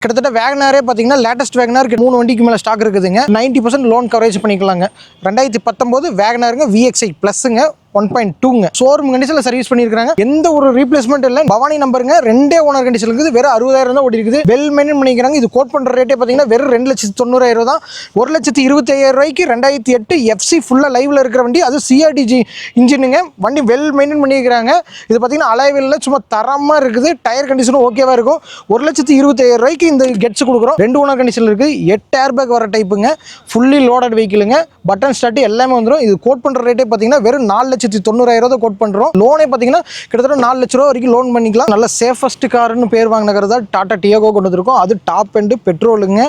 கிட்டத்தட்ட வேகனாரே பார்த்தீங்கன்னா latest Wagon R 3 வண்டிக்கு மேலே ஸ்டாக் இருக்குதுங்க. 90% லோன் கவரேஜ் பண்ணிக்கலாங்க. 2019 வேகனாருங்க VXI ப்ளஸ்ஸுங்க 1.2ங்க ஷோரூம் கண்டிஷனில் சர்வீஸ் பண்ணியிருக்காங்க. எந்த ஒரு ரீப்ளேஸ்மெண்ட் இல்லை. பவானி நம்பருங்க, ரெண்டே ஓனர் கண்டிஷன் இருக்குது. வெறும் 60,000 தான் ஓடி இருக்குது. வெல் மெயின்டைன் பண்ணிக்கிறாங்க. இது கோட் பண்ணுற ரேட்டே பார்த்தீங்கன்னா வெறும் 2,90,000 தான். 1,25,000 2008 FC ஃபுல்லாக லைவ்ல இருக்கிற வண்டி. அது CRDG இன்ஜினுங்க. வண்டி வெல் மெயின்டைன் பண்ணிக்கிறாங்க. இது பார்த்தீங்கன்னா அலைவில் சும்மா தரமாக இருக்குது. டயர் கண்டிஷனும் ஓகேவா இருக்கும். 1,25,000 இந்த கெட்ஸ் கொடுக்குறோம். 2 ஓனர் கண்டிஷனில் இருக்குது. 8 ஏர் பேக் வர டைப்புங்க. ஃபுல்லி லோடட் வெஹிக்கிளுங்க. பட்டன் ஸ்டார்ட் எல்லாமே வந்துடும். இது கோட் பண்ணுற ரேட்டே பார்த்தீங்கன்னா வெறும் 4,90,000 கோட் பண்ணுறோம். லோனே பார்த்தீங்கன்னா கிட்டத்தட்ட 4 லட்ச ரூபா வரைக்கும் லோன் பண்ணிக்கலாம். நல்ல சேஃபஸ்ட் கார்னு பேர் வாங்கினது டாடா டியாகோ கொண்டு வந்திருக்கோம். அது டாப் அண்ட் பெட்ரோலுங்க.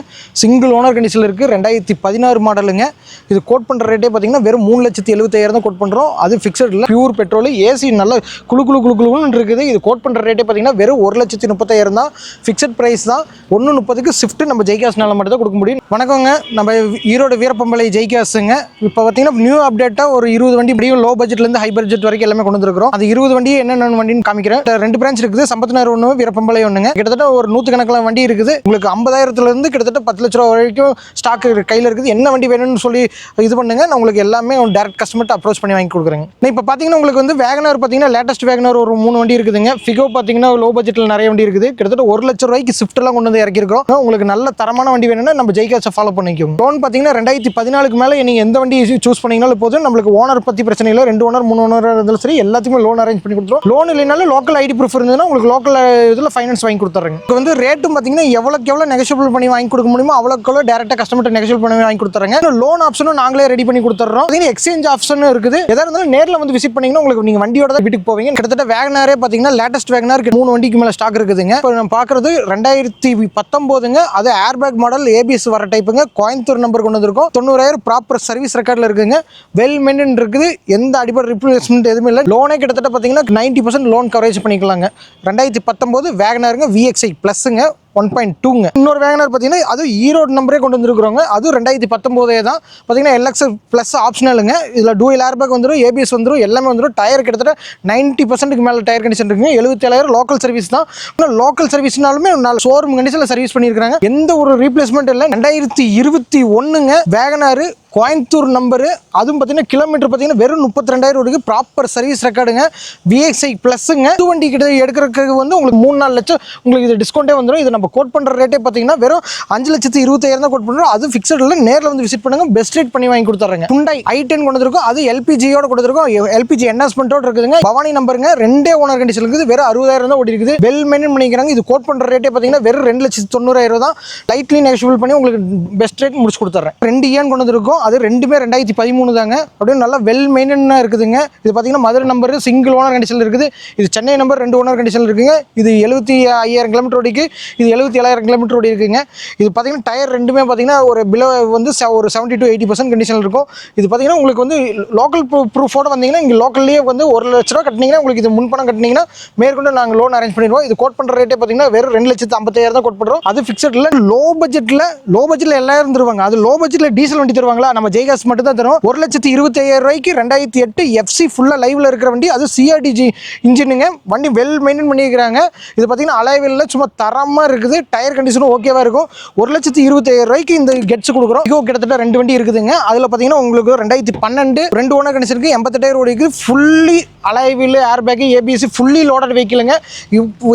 சிங்கிள் ஓனர் கண்டிஷனில் இருக்குது. 2016 மாடலுங்க. இது கோட் பண்ணுற ரேட்டே பார்த்தீங்கன்னா வெறும் 3,70,000 தான் கோட் பண்ணுறோம். அது ஃபிக்ஸட் இல்லை, பியூர் பெட்ரோல். ஏசி நல்ல குழுன்னு இருக்குது. இது கோட் பண்ணுற ரேட்டே பார்த்தீங்கன்னா வெறும் 1,30,000 தான். ஃபிக்ஸட் ப்ரைஸ் தான். 1.30க்கு ஷிஃப்ட் நம்ம ஜெய்காஸ்னால மட்டும் தான் கொடுக்க முடியும். வணக்கங்க, நம்ம ஈரோடு வீரப்பம்பளை ஜெய்காஸுங்க. இப்போ பார்த்தீங்கன்னா நியூ அப்டேட்டாக ஒரு 20 வண்டி முடியும். லோ பட்ஜெட்லேருந்து ஹை பட்ஜெட் வரைக்கும் எல்லாமே கொண்டு வந்துருக்கிறோம். அது 20 வண்டி என்னென்ன வண்டின்னு காமிக்கிறேன். 2 பிரான்ச் இருக்குது. சம்பத்நகர் ஒன்று, வீரப்பம்பளை ஒன்றுங்க. கிட்டத்தட்ட ஒரு 100 கணக்கில் வண்டி இருக்குது. உங்களுக்கு 50,000 கிட்டத்தட்ட 10 லட்ச ரூபா வரைக்கும் ஸ்டாக் கையில் இருக்குது. என்ன வண்டி வேணும்னு சொல்லி இது பண்ணுங்க. நான் உங்களுக்கு எல்லாமே டேரக்ட் கஸ்டமர்ட்ட அப்ரோச் பண்ணி வாங்கி கொடுக்குறேங்க. இப்போ பார்த்தீங்கன்னா உங்களுக்கு வந்து வேகனார் பார்த்தீங்கன்னா லேட்டஸ்ட் வேகனார் ஒரு 3 வண்டி இருக்குதுங்க. ஃபிகோ பார்த்தீங்கன்னா லோ பட்ஜெட்டில் நிறைய வண்டி இருக்குது. கிட்டத்தட்ட 1 லட்ச ரூபாய்க்கு ஷிஃப்ட்லாம் கொண்டு வந்து இறக்கிருக்கோம். உங்களுக்கு நல்ல தரமான வண்டி வேணும்னா நம்ம ஜெய்காஸை ஃபாலோ பண்ணிக்கோங்க. லோன் பார்த்தீங்கன்னா 2014க்கு மேலே நீங்கள் எந்த வண்டி சூஸ் பண்ணிங்கனாலும் போதும். நம்மளுக்கு ஓனர் பற்றி பிரச்சனை இல்லை. 2 ஓனர் 3 ஓனர் இருந்தாலும் சரி, எல்லாத்துக்குமே லோன் அரேஞ்ச் பண்ணி கொடுத்துரும். லோன் இல்லைனாலும் லோக்கல் ஐடி ப்ரூஃப் இருந்ததுன்னா உங்களுக்கு லோக்கல் இதில் ஃபைனான்ஸ் வாங்கி கொடுத்துறேங்க. இப்போ வந்து ரேட்டும் பார்த்தீங்கன்னா எவ்வளோ நெகோஷியபிள் பண்ணி வாங்கி கொடுக்க முடியுமோ அவ்வளோக்கு டேரெக்டாக கஸ்டமர்ட்ட நெகோஷியபிள் பண்ணி வாங்கி கொடுத்துறேங்க. லோன் ஆப்ஷனும் நாங்களே ரெடி பண்ணி கொடுத்துறோம். எக்ஸ்சேஞ்ச் ஆப்ஷனும் இருக்குது. எதாவது இருந்தாலும் நேரில் வந்து விசிட் பண்ணிங்கன்னா உங்களுக்கு நீங்கள் வண்டியோட தான் வீட்டுக்கு போவீங்க. கிட்டத்தட்ட வேகனாரே பார்த்தீங்கன்னா லேட்டஸ்ட் வேகனார் 3 வண்டிக்கு மேலே ஸ்டாக் இருக்குதுங்க. இப்போ நம்ம பார்க்குறது 2019ங்க. அது ஏர் பேக் மாடல் ABS வர டைப்புங்க. கோயம்புத்தூர் நம்பர் கொண்டு வந்திருக்கோம். 90,000 ப்ராப்பர் சர்வீஸ் ரெக்கார்டில் இருக்குங்க. வெல் மெயின்டைன் இருக்குது. எந்த அடிப்படை ரிப்ளேஸ்மெண்ட் எதுவுமே இல்லை. லோனே கிட்டத்தட்ட பார்த்தீங்கன்னா 90% லோன் கவரேஜ் பண்ணிக்கலாங்க. 2019 வேகனாருங்க VXI ப்ளஸ்ஸுங்க 1.2ங்க. இன்னொரு வேகனார் பார்த்தீங்கன்னா அது ஈரோடு நம்பரே கொண்டு வந்துருக்குறோங்க. அது 2019 தான். பார்த்தீங்கன்னா LX ப்ளஸ் ஆப்ஷனலுங்க. இதில் டூயல் ஏர் பேக் வந்துடும், ABS வந்துடும், எல்லாமே வந்துடும். டயர் கிட்டத்தட்ட 90%க்கு மேலே டயர் கண்டிஷன் இருக்குங்க. 77,000 லோக்கல் சர்வீஸ் தான். இன்னும் லோக்கல் சர்வீஸ்னாலுமே ஷோரூம் கண்டிஷனில் சர்வீஸ் பண்ணியிருக்காங்க. எந்த ஒரு ரீப்ளேஸ்மெண்ட் இல்லை. 2021ங்க வேகனார் கோயம்புத்தூர் நம்பரு. அதுவும் பார்த்தீங்கன்னா கிலோமீட்டர் பார்த்தீங்கன்னா வெறும் 32,000 ஓடுக்கு. ப்ராப்பர் சர்வீஸ் ரெக்கார்டுங்க. VXI ப்ளஸ்ஸுங்க. இது வண்டி கிட்ட எடுக்கிறதுக்கு வந்து உங்களுக்கு 3-4 லட்சம் உங்களுக்கு இது டிஸ்கவுண்டே வந்துடும். இது நம்ம கோட் பண்ணுற ரேட்டே பார்த்தீங்கன்னா வெறும் 5,20,000 தான் கோட் பண்ணுறோம். அது ஃபிக்ஸட் இல்லை. நேரில் வந்து விசிட் பண்ணுங்க. பெஸ்ட் ரேட் பண்ணி வாங்கி கொடுத்துறேங்க. Hyundai i10 கொண்டு வந்திருக்கோம். அது LPGயோட கொடுத்துருக்கோம். LPG என்ஹான்ஸ்மெண்ட்டோட இருக்குதுங்க. பவானி நம்பருங்க. 2 ஓனர் கண்டிஷன் இருக்குது. வெறும் 60,000 தான் ஓடி இருக்குது. வெல் மெயின்டைன் பண்ணிக்கிறாங்க. இது கோட் பண்ணுற ரேட்டே பார்த்தீங்கன்னா வெறும் 2,90,000 தான். லைட்லி நெகோஷியபிள் பண்ணி உங்களுக்கு பெஸ்ட் ரேட் முடிச்சு கொடுத்துறேன். 2 ஏன் கொண்டு வந்திருக்கோம். அது ரெண்டுமே 2013 தாங்க. அப்படியே நல்லா வெல் மெயின்டைனாக இருக்குதுங்க. இது பார்த்தீங்கன்னா மதுரை நம்பர் சிங்கிள் ஓனர் கண்டிஷனில் இருக்குது. இது சென்னை நம்பர் 2 ஓனர் கண்டிஷனில் இருக்குங்க. இது 75,000 கிலோமீட்டர் ஓடிக்கு. இது 77,000 கிலோமீட்டர் ஓடி இருக்குங்க. இது பார்த்தீங்கன்னா டயர் ரெண்டுமே பார்த்தீங்கன்னா ஒரு பிலோ வந்து ஒரு 70 to 80% கண்டிஷனில் இருக்கும். இது பார்த்தீங்கன்னா உங்களுக்கு வந்து லோக்கல் ப்ரூஃபோட வந்தீங்கன்னா இங்கே லோக்கல்லேயே வந்து 1 லட்ச ரூபா கட்டினீங்கன்னா உங்களுக்கு இது முன்பணம் கட்டினீங்கன்னா மேற்கொண்டு நாங்கள் லோன் அரேஞ்ச் பண்ணிடுவோம். இது கோட் பண்ணுற ரேட்டே பார்த்தீங்கன்னா வெறும் 2,50,000 தான் கோட் பண்ணுறோம். அது ஃபிக்ஸட் இல்லை. லோ பட்ஜெட்டில் எல்லாரும் தருவாங்க. அது லோ பட்ஜெட்டில் டீசல் வண்டி தருவாங்களா? நம்ம ஜெய்காஸ் மட்டும் தான் தரும். 1,25,000 2008 FC ஃபுல்லாக லைவ்ல இருக்கிற வண்டி. அது CRDG இன்ஜினுங்க. வண்டி வெல் மெயின்டைன் பண்ணிக்கிறாங்க. இது பார்த்தீங்கன்னா அலைவில் சும்மா தரமாக இருக்குது. டயர் கண்டிஷனும் ஓகேவா இருக்கும். 1,20,000 இந்த கெட்ஸ் கொடுக்குறோம். இப்போ கிட்டத்தட்ட 2 வண்டி இருக்குதுங்க. அதில் பார்த்தீங்கன்னா உங்களுக்கு 2012 2 ஓனர் கண்டிஷன் இருக்குது. 88,000 ஓடிக்கு. Fully alloy wheel air bag ABS fully loaded வெஹிக்கிளுங்க.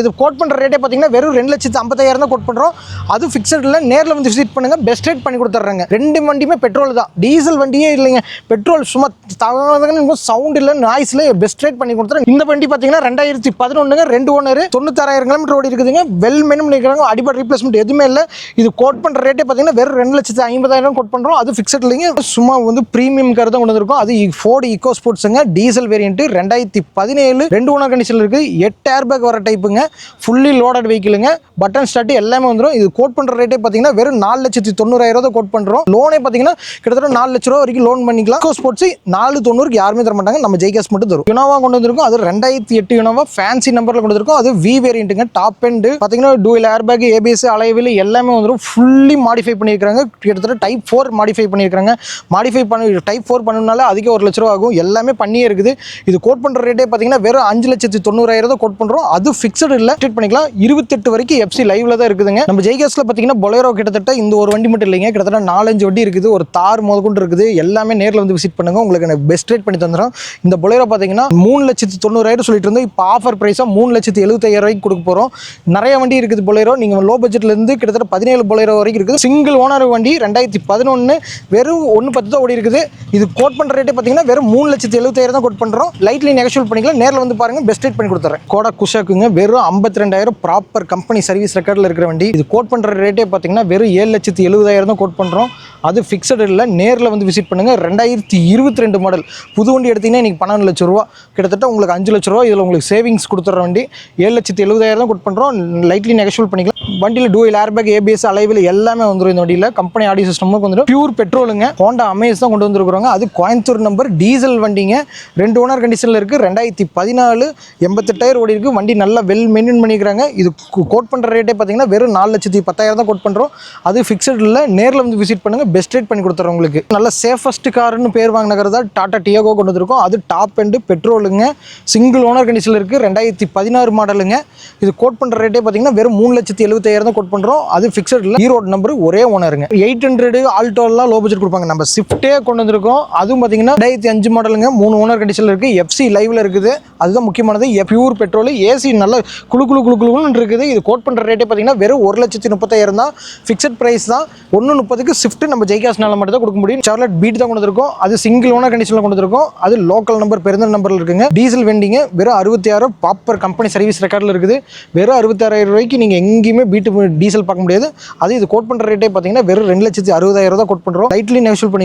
இது கோட் பண்ணுற ரேட்டே பார்த்தீங்கன்னா வெறும் 2,50,000 தான் கோட் பண்ணுறோம். அது ஃபிக்ஸட் இல்லை. நேரில் வந்து விசிட் பண்ணுங்க. பெஸ்ட் ரேட் பண்ணி கொடுத்துட்றாங்க. 2 வண்டியுமே பெட்ரோல் தான். டீசல் வண்டியே இல்லைங்க. பெட்ரோல் சும்மா சவுண்ட் இல்லை, நாய்ஸ்ல பெஸ்ட் ரேட் பண்ணி கொடுத்துறேன். இந்த வண்டி பார்த்தீங்கன்னா 2011 2 ஓனர் 96,000 கிலோமீட்டர் ஓடி இருக்குதுங்க. வெல் மெயின்டைன் பண்ணிக்கிறாங்க. அடிப்படை ரீப்ளேஸ்மெண்ட் எதுவுமே இல்லை. இது கோட் பண்ணுற ரேட்டே பார்த்தீங்கன்னா வெறும் 2,50,000 கோட் பண்ணுறோம். அது ஃபிக்ஸட் இல்லைங்க. சும்மா வந்து ப்ரீமியம் கார் தான் கொண்டு வந்திருக்கும். அது ஃபோர்டு ஈகோ ஸ்போர்ட்ஸுங்க. டீசல் வேரியன்ட் 2017 2 ஓனர் கண்டிஷனில் இருக்குது. 8 ஏர் பேக் வர டைப்புங்க. ஃபுல்லி லோடட் வெஹிக்கிளுங்க. பட்டன் ஸ்டார்ட் எல்லாமே வந்துடும். இது கோட் பண்ணுற ரேட்டே பார்த்தீங்கன்னா வெறும் 4,90,000 தான் கோட் பண்ணுறோம். லோனே பார்த்தீங்கன்னா கிட்டத்தட்ட 4 லட்ச ரூபா வரைக்கும் லோன் பண்ணிக்கலாம். ஈகோ ஸ்போர்ட்ஸ் 490க்கு யாருமே தர மாட்டாங்க. நம்ம ஜெய்காஸ் மட்டும் தரும். யுனோவா கொண்டு வந்திருக்கும். அது 2008 யுனோவா ஃபேன்சி நம்பரில் கொண்டு வந்திருக்கும். அது V வேரியன்ட்டுங்க. டாப் எண்ட் பார்த்தீங்கன்னா டூயல் ஏர் பேக், ஏபிஎஸ், அலைவில் எல்லாமே வந்துடும் ஃபுல்லி மாடிஃபை பண்ணியிருக்காங்க. கிட்டத்தட்ட டைப் 4 மாடிஃபை பண்ணியிருக்காங்க. மாடிஃபை பண்ணி டைப் 4 பண்ணணும்னால அதிக 1 லட்ச ரூபா ஆகும். எல்லாமே பண்ணியே இருக்குது. இது கோட் பண்ணுற ரேட்டே பார்த்தீங்கன்னா வெறும் 5,90,000 தான் கோட் பண்ணுறோம். அது ஃபிக்ஸட் இல்லை, ஸ்டேட் பண்ணிக்கலாம். 28 வரைக்கும் எஃப்சி லைவ்ல தான் இருக்குதுங்க. நம்ம ஜெய்காஸ்ல பார்த்தீங்கன்னா பொலேரோ கிட்டத்தட்ட இந்த ஒரு வண்டி மட்டும் இல்லைங்க, கிட்டத்தட்ட 4-5 வண்டி இருக்குது. ஒரு தார் முதற்கொண்டு இருக்குது. எல்லாமே நேரில் வந்து விசிட் பண்ணுங்க, உங்களுக்கு பெஸ்ட் ரேட் பண்ணி தந்துடும். இந்த பொலேரோ பார்த்தீங்கன்னா 3,90,000 சொல்லிட்டு இருந்தோம். இப்போ ஆஃபர் ப்ரைஸாக 3,75,000 கொடுக்க போகிறோம். நிறைய வண்டி இருக்குது பொலேரோ. நீங்கள் லோ பட்ஜெட்லேருந்து கிட்டத்தட்ட 17 பொலேரோ வரைக்கும் இருக்குது. சிங்கிள் ஓனர் வண்டி 2011 வெறும் 1.10 தான் ஓடி இருக்குது. இது கோட் பண்ணுற ரேட்டே பார்த்தீங்கன்னா வெறும் 3,70,000 தான் கோட் பண்ணுறோம். லைட்லி நெகோஷியேட் பண்ணிக்கலாம். நேரில் வந்து பாருங்க, பெஸ்ட் ரேட் பண்ணி கொடுத்துறேன். கோடா குஷாக்குங்க வெறும் 52,000 ப்ராப்பர் கம்பெனி சர்வீஸ் ரெக்கார்டில் இருக்கிற வண்டி. இது கோட் பண்ணுற ரேட்டே பார்த்தீங்கன்னா வெறும் 7,70,000 தான் கோட் பண்ணுறோம். அது ஃபிக்ஸட் இல்லை, நேரில் வந்து விசிட் பண்ணுங்கள். 2022 மாடல் புது வண்டி எடுத்தீங்கன்னா இன்றைக்கி 12 லட்ச ரூபா, கிட்டத்தட்ட உங்களுக்கு 5 லட்ச ரூபா இதில் உங்களுக்கு சேவிங்ஸ் கொடுத்துற வண்டி. 7,70,000 தான் கோட் பண்ணுறோம். லைட்லி நெகோஷியேட் பண்ணிக்கலாம். வண்டியில் டூயல் ஏர்பேக், ஏபிஎஸ், அலைவில் எல்லாமே வந்துடும். இந்த வண்டியில் கம்பெனி ஆடியோ சிஸ்டமும் வந்துடும். பியூர் பெட்ரோலுங்க, ஹோண்டா அமேஸ் தான் கொண்டு வந்துருக்குறாங்க. அது கோயம்புத்தூர் நம்பர், டீசல் வண்டிங்க. 2 ஓனர் கண்டிஷனில் இருக்குது. 2014 88,000 ஓடி இருக்குது. வண்டி நல்லா வெல் மெயின்டைன் பண்ணிக்கிறாங்க. இது கோட் பண்ணுற ரேட்டே பார்த்தீங்கன்னா வெறும் 4,10,000 தான் கோட் பண்ணுறோம். அது ஃபிக்ஸட் இல்லை, நேரில் வந்து விசிட் பண்ணுங்கள். பெஸ்ட் ரேட் பண்ணி கொடுத்துறோம் உங்களுக்கு. நல்ல சேஃபஸ்ட் கார்னு பேர் வாங்கினது டாடா டியாகோ கொண்டு வந்திருக்கோம். அது டாப் எண்டு பெட்ரோலுங்க, சிங்கிள் ஓனர் கண்டிஷனில் இருக்குது. 2016 மாடலுங்க. இது கோட் பண்ணுற ரேட்டே பார்த்தீங்கன்னா வெறும் 3,70,000 தான் கோட் பண்ணுறோம். அது ஃபிக்ஸட் இல்லை, ஈரோடு நம்பர், ஒரே ஓனருங்க. 800 ஆல்டோலாம் லோ பட்ஜெட் கொடுப்பாங்க. நம்ம ஸ்விஃப்ட்டே கொண்டு வந்திருக்கோம். அதுவும் பார்த்தீங்கன்னா 2005 மாடலுங்க, 3 ஓனர் கண்டிஷனில் இருக்குது. எஃப்சி லைவ்ல இருக்குது. அதுதான் முக்கியமானது. பியூர் பெட்ரோல், ஏசி நல்லா குழுன்னு இருக்குது. இது கோட் பண்ணுற ரேட்டே பார்த்தீங்கன்னா வெறும் 1,30,000 தான். ஃபிக்ஸட் ப்ரைஸ் தான். 1.30க்கு ஸ்விஃப்ட் நம்ம ஜெய்காஸ்னால மட்டும் தான் கொடுக்க முடியும். சார்லட் பீட் தான் கொண்டு வந்திருக்கோம். அது சிங்கிள் ஓனர் கண்டிஷனில் கொண்டு வந்திருக்கோம். அது லோக்கல் நம்பர், பெருந்தல் நம்பரில் இருக்குங்க. டீசல் வெண்டிங்க வெறும் 66 ப்ராப்பர் கம்பெனி சர்வீஸ் ரெக்கார்டில் இருக்குது. வெறும் 66,000 ரூபாய்க்கு நீங்கள் எங்கேயுமே பீட்டு டீசல் பார்க்க முடியாது. அது இது கோட் பண்ணுற ரேட்டே பார்த்தீங்கன்னா வெறும் 2,60,000 தான் கோட் பண்ணுறோம். லைட்லி நெகோஷியேட் பண்ணிக்கலாம்.